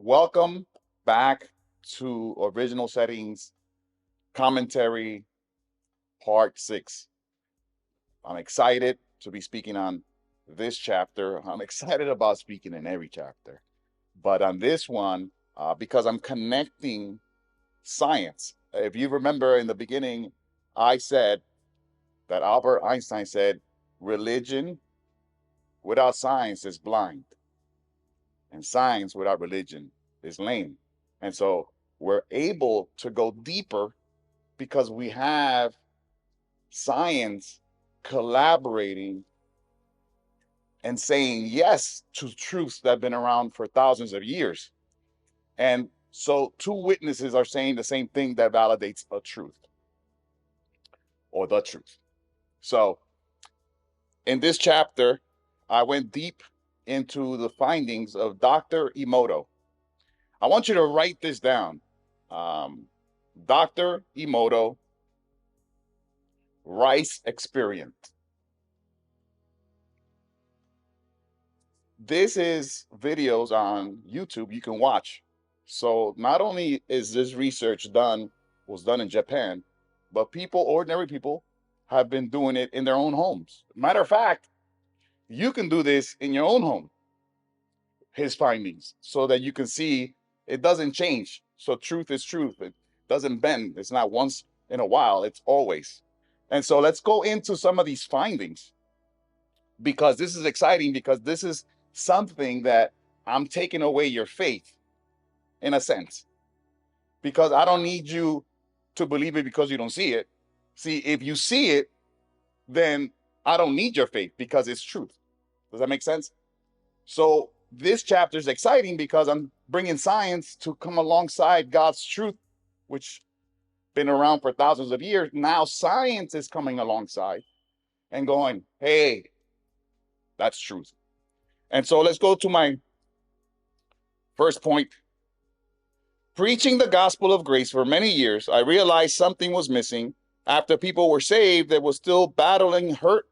Welcome back to Original Settings Commentary Part 6. I'm excited to be speaking on this chapter. I'm excited about speaking in every chapter. But on this one, because I'm connecting science. If you remember in the beginning, I said that Albert Einstein said, religion without science is blind, and science without religion is lame. And so we're able to go deeper because we have science collaborating and saying yes to truths that have been around for thousands of years. And so two witnesses are saying the same thing that validates a truth or the truth. So in this chapter, I went deep into the findings of Dr. Emoto. I want you to write this down. Dr. Emoto Rice Experiment. This is videos on YouTube you can watch. So not only is this research was done in Japan, but ordinary people, have been doing it in their own homes. Matter of fact, you can do this in your own home, his findings, so that you can see it doesn't change. So truth is truth. It doesn't bend. It's not once in a while, it's always. And so let's go into some of these findings because this is exciting because this is something that I'm taking away your faith in a sense, because I don't need you to believe it because you don't see it. See, if you see it, then I don't need your faith because it's truth. Does that make sense? So this chapter is exciting because I'm bringing science to come alongside God's truth, which been around for thousands of years. Now science is coming alongside and going, hey, that's truth. And so let's go to my first point. Preaching the gospel of grace for many years, I realized something was missing. After people were saved, they were still battling hurt,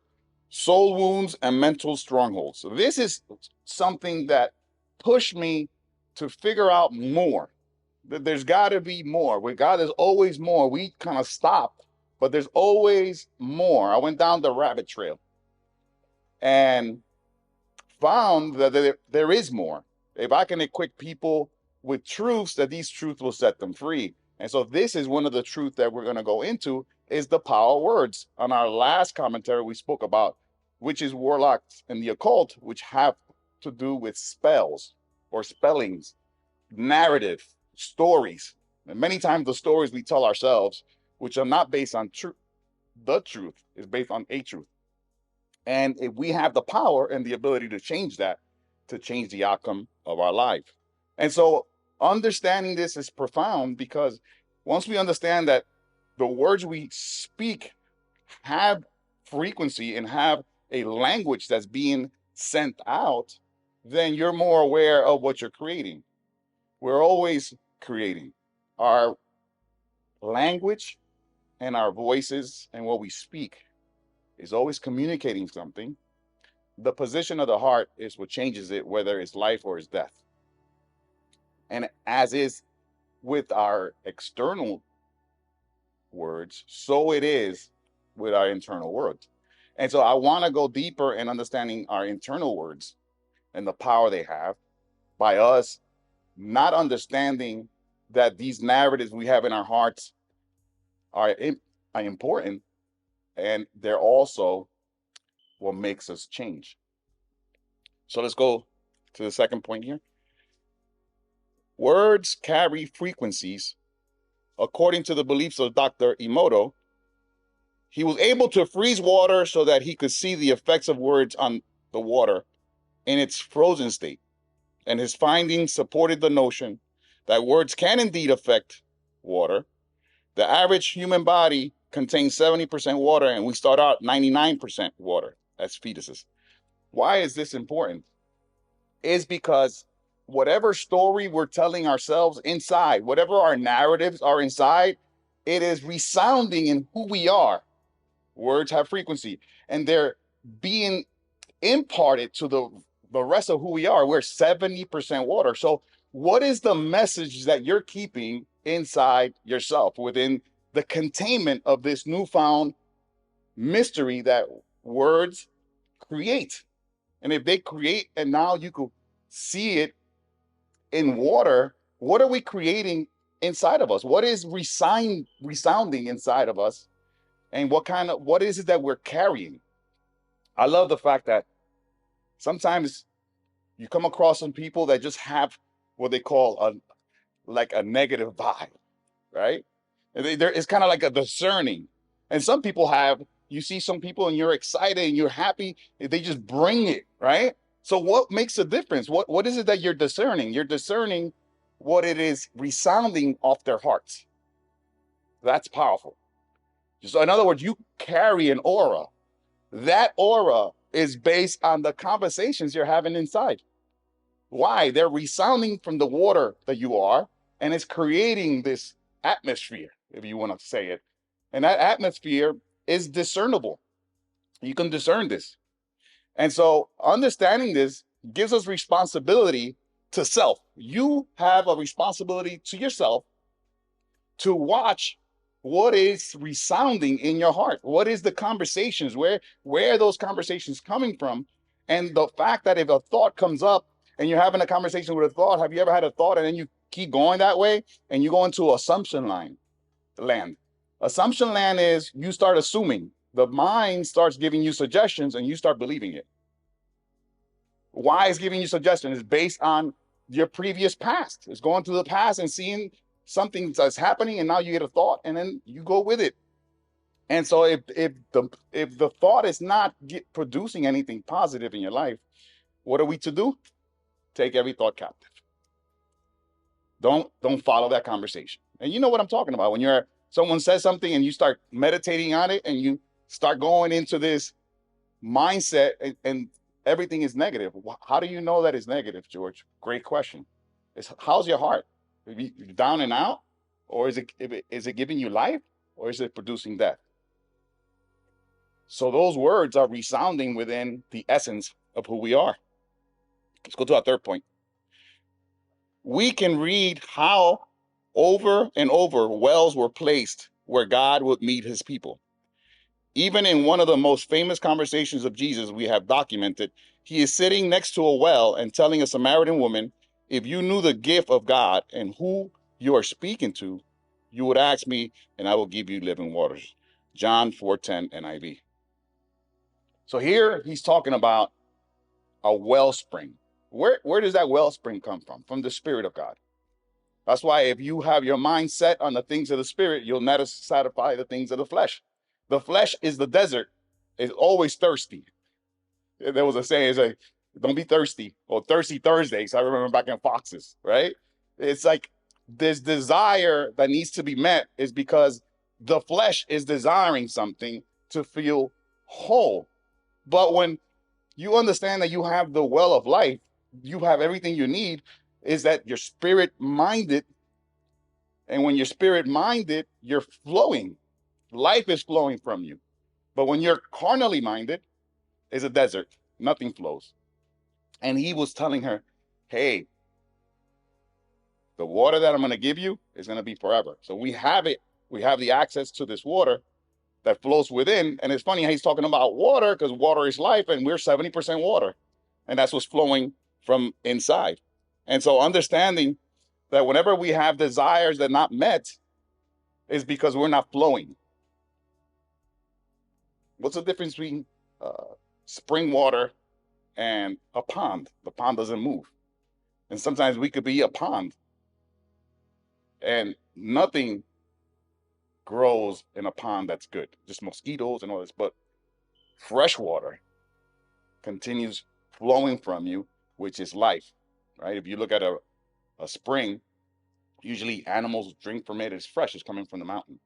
soul wounds, and mental strongholds. So this is something that pushed me to figure out more. There's got to be more. With God, there's always more. We kind of stopped, but there's always more. I went down the rabbit trail and found that there is more. If I can equip people with truths, that these truths will set them free. And so this is one of the truths that we're going to go into is the power of words. On our last commentary, we spoke about witches, warlocks, and the occult, which have to do with spells or spellings, narrative, stories. And many times the stories we tell ourselves, which are not based on truth, the truth is based on a truth. And if we have the power and the ability to change that, to change the outcome of our life. And so understanding this is profound because once we understand that the words we speak have frequency and have a language that's being sent out, then you're more aware of what you're creating. We're always creating. Our language and our voices and what we speak is always communicating something. The position of the heart is what changes it, whether it's life or it's death. And as is with our external words, so it is with our internal words. And so I want to go deeper in understanding our internal words and the power they have by us not understanding that these narratives we have in our hearts are important, and they're also what makes us change. So let's go to the second point here. Words carry frequencies. According to the beliefs of Dr. Emoto, he was able to freeze water so that he could see the effects of words on the water in its frozen state. And his findings supported the notion that words can indeed affect water. The average human body contains 70% water, and we start out 99% water as fetuses. Why is this important? Is because whatever story we're telling ourselves inside, whatever our narratives are inside, it is resounding in who we are. Words have frequency, and they're being imparted to the rest of who we are. We're 70% water. So what is the message that you're keeping inside yourself within the containment of this newfound mystery that words create? And if they create and now you could see it in water, what are we creating inside of us? What is resounding inside of us? And what is it that we're carrying? I love the fact that sometimes you come across some people that just have what they call a negative vibe, right? And it's kind of like a discerning. And some people have, you see some people and you're excited and you're happy, they just bring it, right? So what makes a difference? What is it that you're discerning? You're discerning what it is resounding off their hearts. That's powerful. So in other words, you carry an aura. That aura is based on the conversations you're having inside. Why? They're resounding from the water that you are, and it's creating this atmosphere, if you want to say it. And that atmosphere is discernible. You can discern this. And so understanding this gives us responsibility to self. You have a responsibility to yourself to watch what is resounding in your heart. What is the conversations? Where are those conversations coming from? And the fact that if a thought comes up and you're having a conversation with a thought, have you ever had a thought and then you keep going that way and you go into assumption land? Assumption land is you start assuming. The mind starts giving you suggestions and you start believing it. Why is giving you suggestions? It's based on your previous past. It's going through the past and seeing something that's happening, and now you get a thought, and then you go with it. And so, if the thought is not producing anything positive in your life, what are we to do? Take every thought captive. Don't follow that conversation. And you know what I'm talking about when someone says something and you start meditating on it and you start going into this mindset and everything is negative. How do you know that it's negative, George? Great question. How's your heart? Are you down and out? Or is it giving you life? Or is it producing death? So those words are resounding within the essence of who we are. Let's go to our third point. We can read how over and over wells were placed where God would meet his people. Even in one of the most famous conversations of Jesus we have documented, he is sitting next to a well and telling a Samaritan woman, if you knew the gift of God and who you are speaking to, you would ask me and I will give you living waters. John 4:10 NIV. So here he's talking about a wellspring. Where does that wellspring come from? From the Spirit of God. That's why if you have your mind set on the things of the Spirit, you'll never satisfy the things of the flesh. The flesh is the desert. It's always thirsty. There was a saying, it's like, don't be thirsty, or thirsty Thursdays. I remember back in Foxes, right? It's like this desire that needs to be met is because the flesh is desiring something to feel whole. But when you understand that you have the well of life, you have everything you need, is that you're spirit minded. And when you're spirit minded, you're flowing. Life is flowing from you. But when you're carnally minded, it's a desert. Nothing flows. And he was telling her, hey, the water that I'm going to give you is going to be forever. So we have it. We have the access to this water that flows within. And it's funny how he's talking about water because water is life and we're 70% water. And that's what's flowing from inside. And so understanding that whenever we have desires that are not met is because we're not flowing. What's the difference between spring water and a pond? The pond doesn't move. And sometimes we could be a pond and nothing grows in a pond that's good, just mosquitoes and all this. But fresh water continues flowing from you, which is life, right? If you look at a spring, usually animals drink from it. It's fresh. It's coming from the mountain.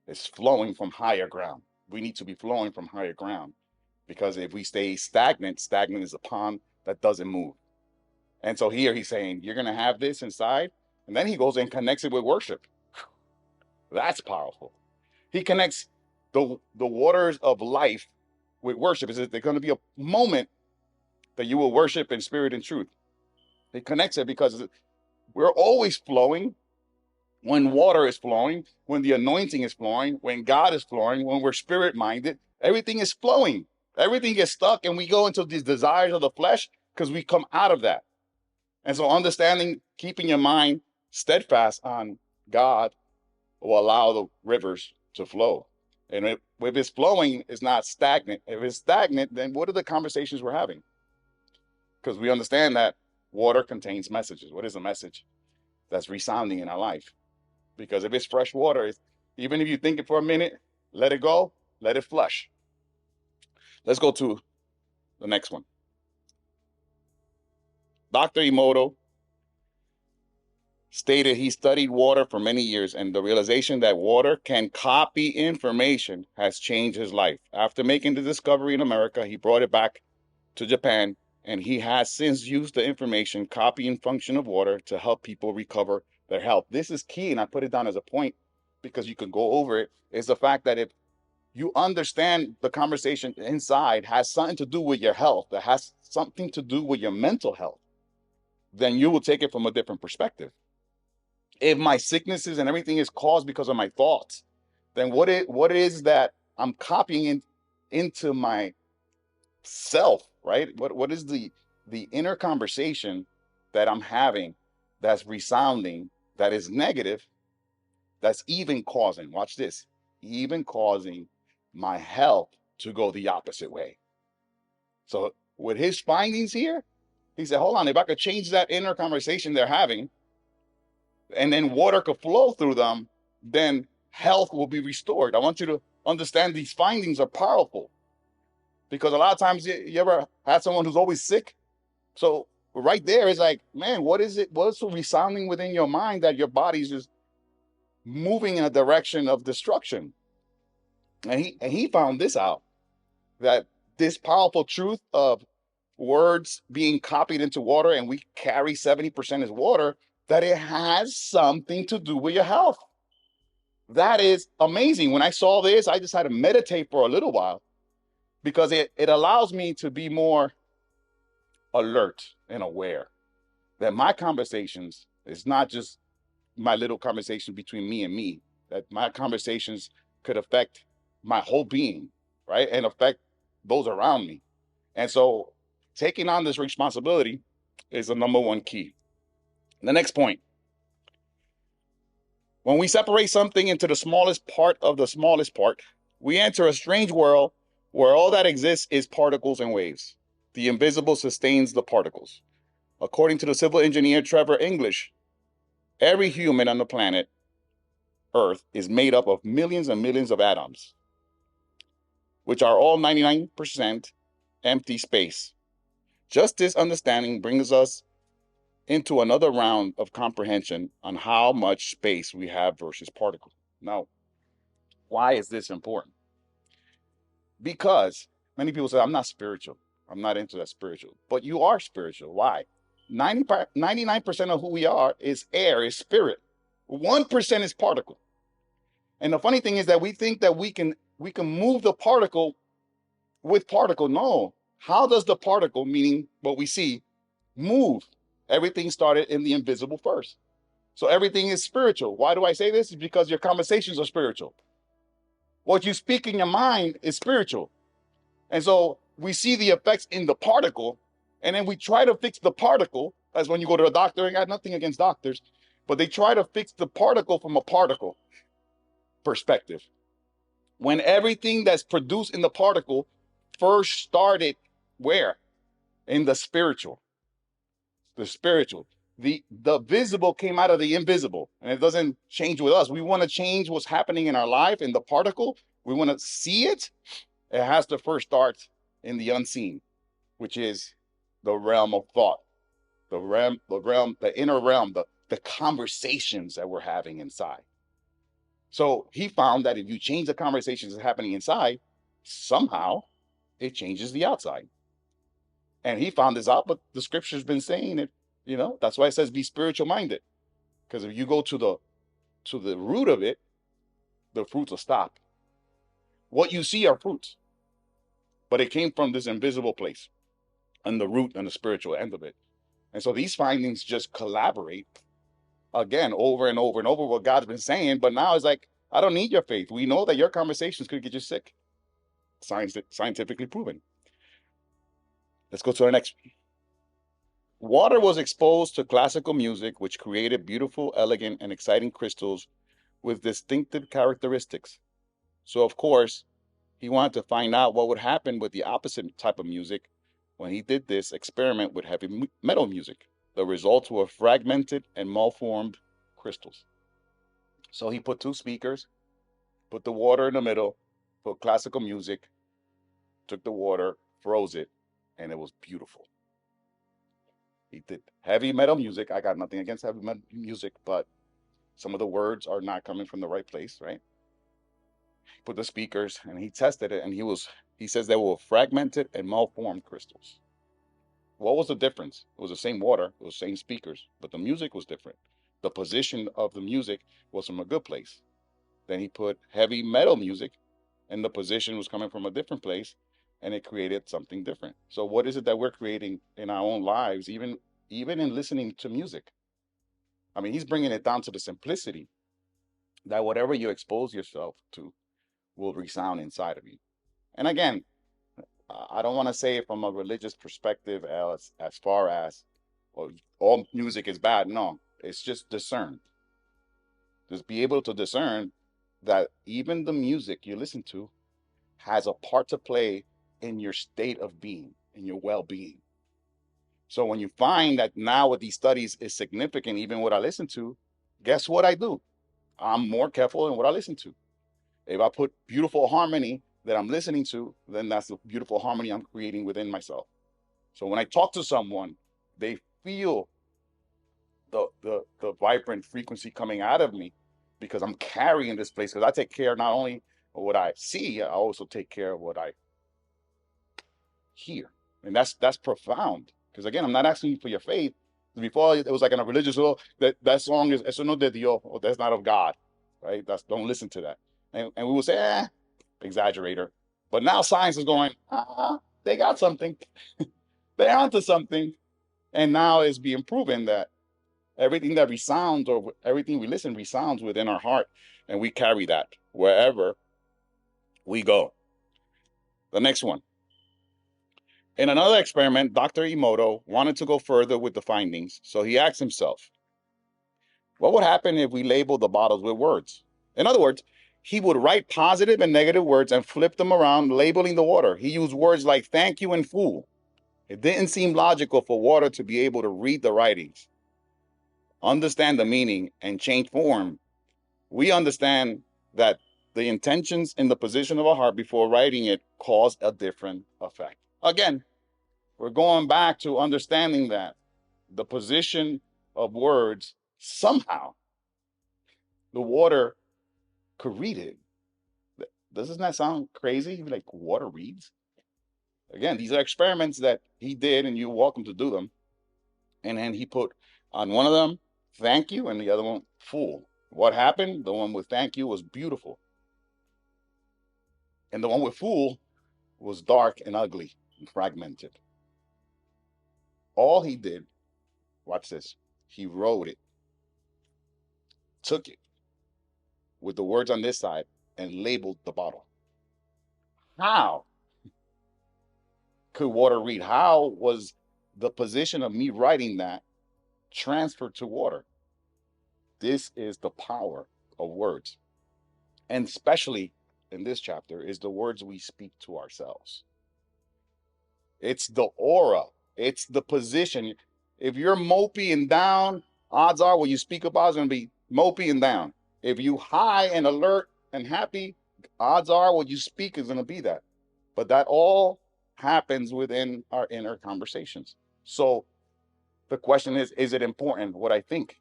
It's flowing from higher ground. We need to be flowing from higher ground because if we stay stagnant is a pond that doesn't move. And so here he's saying, you're going to have this inside. And then he goes and connects it with worship. That's powerful. He connects the waters of life with worship. Is there's going to be a moment that you will worship in spirit and truth. He connects it because We're always flowing when water is flowing, when the anointing is flowing, when God is flowing, when we're spirit minded, everything is flowing. Everything gets stuck and we go into these desires of the flesh because we come out of that. And so understanding, keeping your mind steadfast on God will allow the rivers to flow. And if it's flowing, it's not stagnant. If it's stagnant, then what are the conversations we're having? Because we understand that water contains messages. What is a message? That's resounding in our life. Because if it's fresh water, even if you think it for a minute, let it go, let it flush. Let's go to the next one. Dr. Emoto stated he studied water for many years, and the realization that water can copy information has changed his life. After making the discovery in America, he brought it back to Japan, and he has since used the information copying function of water to help people recover their health. This is key, and I put it down as a point because you can go over it, is the fact that if you understand the conversation inside has something to do with your health, that has something to do with your mental health, then you will take it from a different perspective. If my sicknesses and everything is caused because of my thoughts, then what is that I'm copying into my self, right? What is the inner conversation that I'm having that's resounding, that is negative, that's even causing, watch this, even causing my health to go the opposite way. So with his findings here, he said, hold on, if I could change that inner conversation they're having, and then water could flow through them, then health will be restored. I want you to understand these findings are powerful, because a lot of times you ever had someone who's always sick? So right there is like, man, what is it? What's so resounding within your mind that your body's just moving in a direction of destruction? And he found this out, that this powerful truth of words being copied into water, and we carry 70% as water, that it has something to do with your health. That is amazing. When I saw this, I just had to meditate for a little while, because it allows me to be more alert and aware that my conversations is not just my little conversation between me and me, that my conversations could affect my whole being, right? And affect those around me. And so taking on this responsibility is the number one key. The next point: when we separate something into the smallest part of the smallest part, we enter a strange world where all that exists is particles and waves. The invisible sustains the particles. According to the civil engineer Trevor English, every human on the planet Earth is made up of millions and millions of atoms, which are all 99% empty space. Just this understanding brings us into another round of comprehension on how much space we have versus particles. Now, why is this important? Because many people say, I'm not spiritual. I'm not into that spiritual. But you are spiritual. Why? 99% of who we are is air, is spirit. 1% is particle. And the funny thing is that we think that we can move the particle with particle. No. How does the particle, meaning what we see, move? Everything started in the invisible first. So everything is spiritual. Why do I say this? It's because your conversations are spiritual. What you speak in your mind is spiritual. And so we see the effects in the particle, and then we try to fix the particle. That's when you go to a doctor. I got nothing against doctors, but they try to fix the particle from a particle perspective, when everything that's produced in the particle first started where? In the spiritual. The spiritual. The visible came out of the invisible, and it doesn't change with us. We want to change what's happening in our life in the particle. We want to see it. It has to first start in the unseen, which is the realm of thought, the inner realm, the conversations that we're having inside. So he found that if you change the conversations that's happening inside, somehow it changes the outside. And he found this out, but the scripture's been saying it, that's why it says be spiritual minded. Because if you go to the root of it, the fruits will stop. What you see are fruits, but it came from this invisible place and the root and the spiritual end of it. And so these findings just collaborate again over and over and over what God's been saying. But now it's like, I don't need your faith. We know that your conversations could get you sick. Scientifically proven. Let's go to our next. Water was exposed to classical music, which created beautiful, elegant, and exciting crystals with distinctive characteristics. So, of course, he wanted to find out what would happen with the opposite type of music when he did this experiment with heavy metal music. The results were fragmented and malformed crystals. So he put two speakers, put the water in the middle, put classical music, took the water, froze it, and it was beautiful. He did heavy metal music. I got nothing against heavy metal music, but some of the words are not coming from the right place, right? He put the speakers and he tested it, and he says they were fragmented and malformed crystals. What was the difference? It was the same water, it was the same speakers, but the music was different. The position of the music was from a good place. Then he put heavy metal music, and the position was coming from a different place, and it created something different. So what is it that we're creating in our own lives, even in listening to music? I mean, he's bringing it down to the simplicity that whatever you expose yourself to will resound inside of you. And again, I don't want to say it from a religious perspective as far as, well, all music is bad. No, it's just discern. Just be able to discern that even the music you listen to has a part to play in your state of being, in your well-being. So when you find that now with these studies is significant, even what I listen to, guess what I do? I'm more careful in what I listen to. If I put beautiful harmony that I'm listening to, then that's the beautiful harmony I'm creating within myself. So when I talk to someone, they feel the vibrant frequency coming out of me because I'm carrying this place. Because I take care not only of what I see, I also take care of what I hear. And that's profound. Because again, I'm not asking you for your faith. Before it was like in a religious law that song is eso no de Dios, or that's not of God, right? Don't listen to that. And we will say, exaggerator. But now science is going, they got something. They're onto something. And now it's being proven that everything that resounds or everything we listen resounds within our heart. And we carry that wherever we go. The next one. In another experiment, Dr. Emoto wanted to go further with the findings. So he asked himself, what would happen if we labeled the bottles with words? In other words, he would write positive and negative words and flip them around, labeling the water. He used words like thank you and fool. It didn't seem logical for water to be able to read the writings, understand the meaning, and change form. We understand that the intentions in the position of a heart before writing it cause a different effect. Again, we're going back to understanding that the position of words, somehow the water could read it. Doesn't that sound crazy? Like water reads? Again, these are experiments that he did, and you're welcome to do them. And then he put on one of them, thank you, and the other one, fool. What happened? The one with thank you was beautiful. And the one with fool was dark and ugly and fragmented. All he did, watch this, he wrote it, took it with the words on this side, and labeled the bottle. How could water read? How was the position of me writing that transferred to water? This is the power of words. And especially in this chapter is the words we speak to ourselves. It's the aura. It's the position. If you're mopey and down, odds are what you speak about is going to be mopey and down. If you high and alert and happy, odds are what you speak is going to be that. But that all happens within our inner conversations. So the question is it important what I think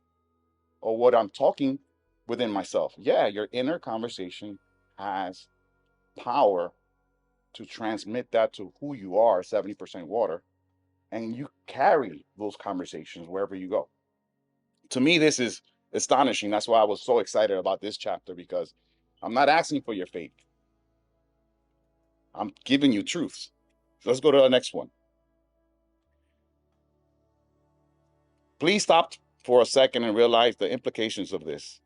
or what I'm talking within myself? Yeah, your inner conversation has power to transmit that to who you are, 70% water, and you carry those conversations wherever you go. To me, this is astonishing. That's why I was so excited about this chapter, because I'm not asking for your faith. I'm giving you truths. So let's go to the next one. Please stop for a second and realize the implications of this.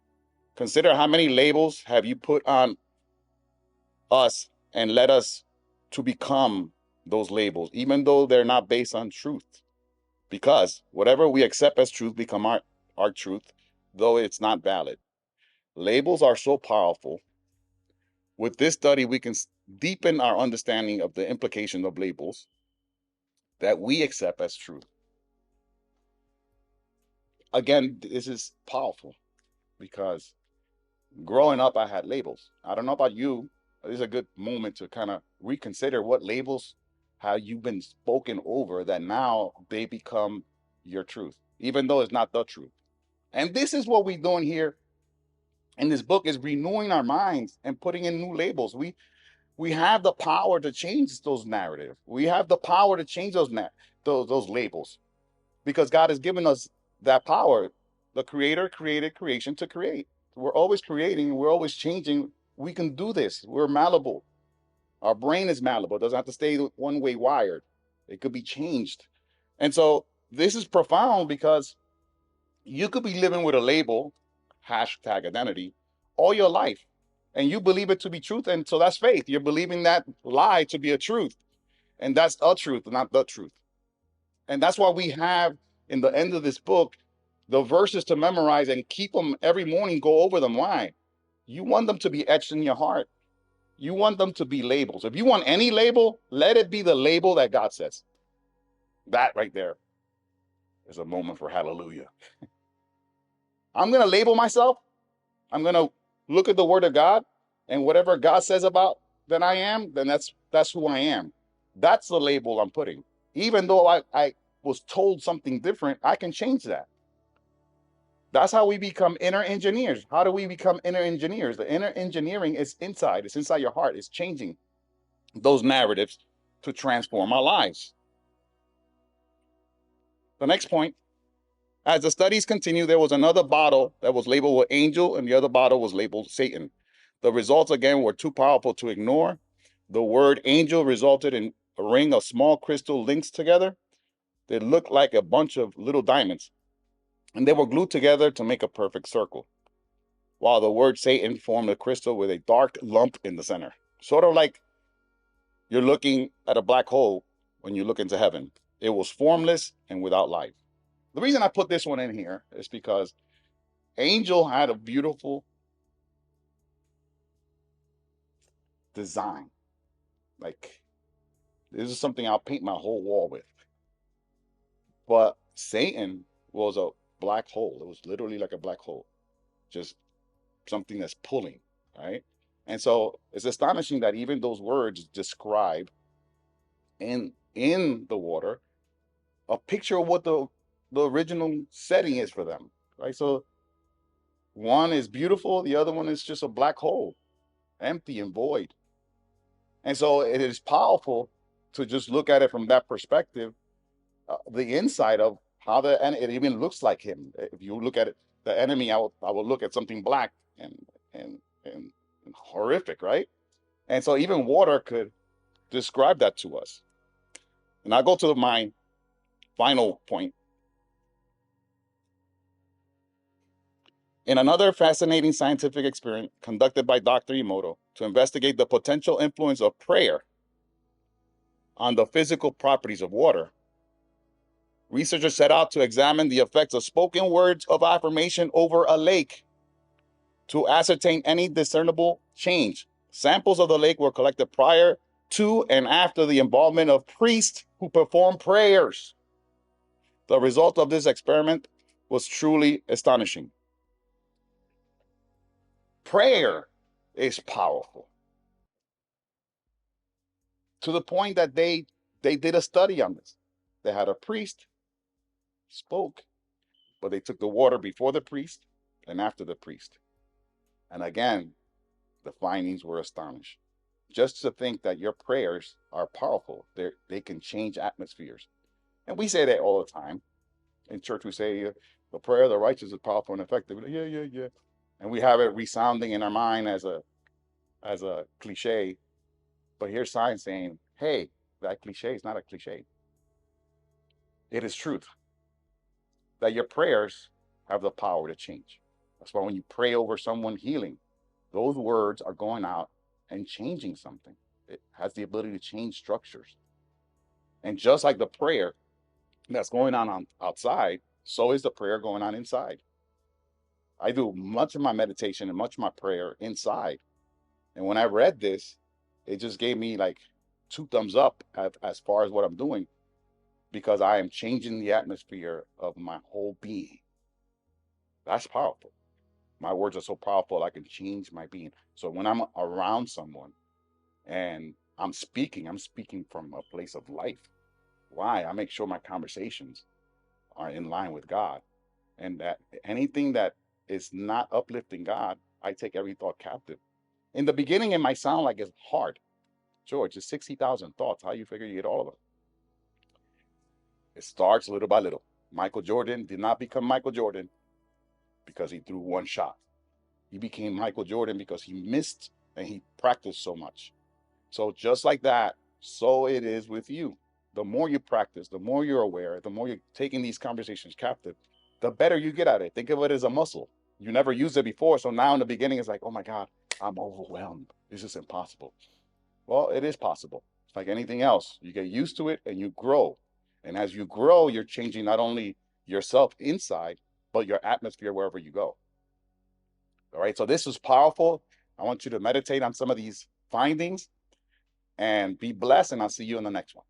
Consider how many labels have you put on us and led us to become those labels, even though they're not based on truth. Because whatever we accept as truth become our truth, though it's not valid. Labels are so powerful. With this study, we can deepen our understanding of the implication of labels that we accept as truth. Again, this is powerful because growing up, I had labels. I don't know about you, but it's a good moment to kind of reconsider what labels have you been spoken over that now they become your truth, even though it's not the truth. And this is what we're doing here in this book is renewing our minds and putting in new labels. We have the power to change those narratives. We have the power to change those labels because God has given us that power. The Creator created creation to create. We're always creating. We're always changing. We can do this. We're malleable. Our brain is malleable. It doesn't have to stay one way wired. It could be changed. And so this is profound because you could be living with a label, hashtag identity, all your life. And you believe it to be truth. And so that's faith. You're believing that lie to be a truth. And that's a truth, not the truth. And that's why we have in the end of this book the verses to memorize and keep them every morning, go over them. Why? You want them to be etched in your heart. You want them to be labels. If you want any label, let it be the label that God says. That right there is a moment for hallelujah. I'm going to label myself. I'm going to look at the word of God, and whatever God says about that I am, then that's who I am. That's the label I'm putting. Even though I was told something different, I can change that. That's how we become inner engineers. How do we become inner engineers? The inner engineering is inside. It's inside your heart. It's changing those narratives to transform our lives. The next point, as the studies continue, there was another bottle that was labeled with angel and the other bottle was labeled Satan. The results again were too powerful to ignore. The word angel resulted in a ring of small crystal links together. They looked like a bunch of little diamonds, and they were glued together to make a perfect circle, while the word Satan formed a crystal with a dark lump in the center. Sort of like you're looking at a black hole when you look into heaven. It was formless and without life. The reason I put this one in here is because angel had a beautiful design. Like, this is something I'll paint my whole wall with. But Satan was a black hole. It was literally like a black hole, just something that's pulling, right? And so it's astonishing that even those words describe in the water a picture of what the original setting is for them, right? So one is beautiful, the other one is just a black hole, empty and void. And so it is powerful to just look at it from that perspective, the inside of how and it even looks like him. If you look at it, the enemy, I will look at something black and and horrific, right? And so even water could describe that to us. And I'll go to my final point. In another fascinating scientific experiment conducted by Dr. Emoto to investigate the potential influence of prayer on the physical properties of water, researchers set out to examine the effects of spoken words of affirmation over a lake to ascertain any discernible change. Samples of the lake were collected prior to and after the involvement of priests who performed prayers. The result of this experiment was truly astonishing. Prayer is powerful to the point that they did a study on this. They had a priest spoke, but they took the water before the priest and after the priest. And again, the findings were astonishing. Just to think that your prayers are powerful, they can change atmospheres. And we say that all the time. In church, we say, the prayer of the righteous is powerful and effective. Yeah, yeah, yeah. And we have it resounding in our mind as a cliche. But here's science saying, hey, that cliche is not a cliche. It is truth. That your prayers have the power to change. That's why when you pray over someone healing, those words are going out and changing something. It has the ability to change structures. And just like the prayer that's going on outside, so is the prayer going on inside. I do much of my meditation and much of my prayer inside. And when I read this, it just gave me like two thumbs up as far as what I'm doing, because I am changing the atmosphere of my whole being. That's powerful. My words are so powerful, I can change my being. So when I'm around someone and I'm speaking from a place of life. Why? I make sure my conversations are in line with God, and that anything that is not uplifting God, I take every thought captive. In the beginning, it might sound like it's hard. George, it's 60,000 thoughts. How you figure you get all of them? It starts little by little. Michael Jordan did not become Michael Jordan because he threw one shot. He became Michael Jordan because he missed and he practiced so much. So just like that, so it is with you. The more you practice, the more you're aware, the more you're taking these conversations captive, the better you get at it. Think of it as a muscle. You never used it before. So now in the beginning, it's like, oh my God, I'm overwhelmed. This is impossible. Well, it is possible. It's like anything else. You get used to it and you grow. And as you grow, you're changing not only yourself inside, but your atmosphere wherever you go. All right. So this is powerful. I want you to meditate on some of these findings and be blessed. And I'll see you in the next one.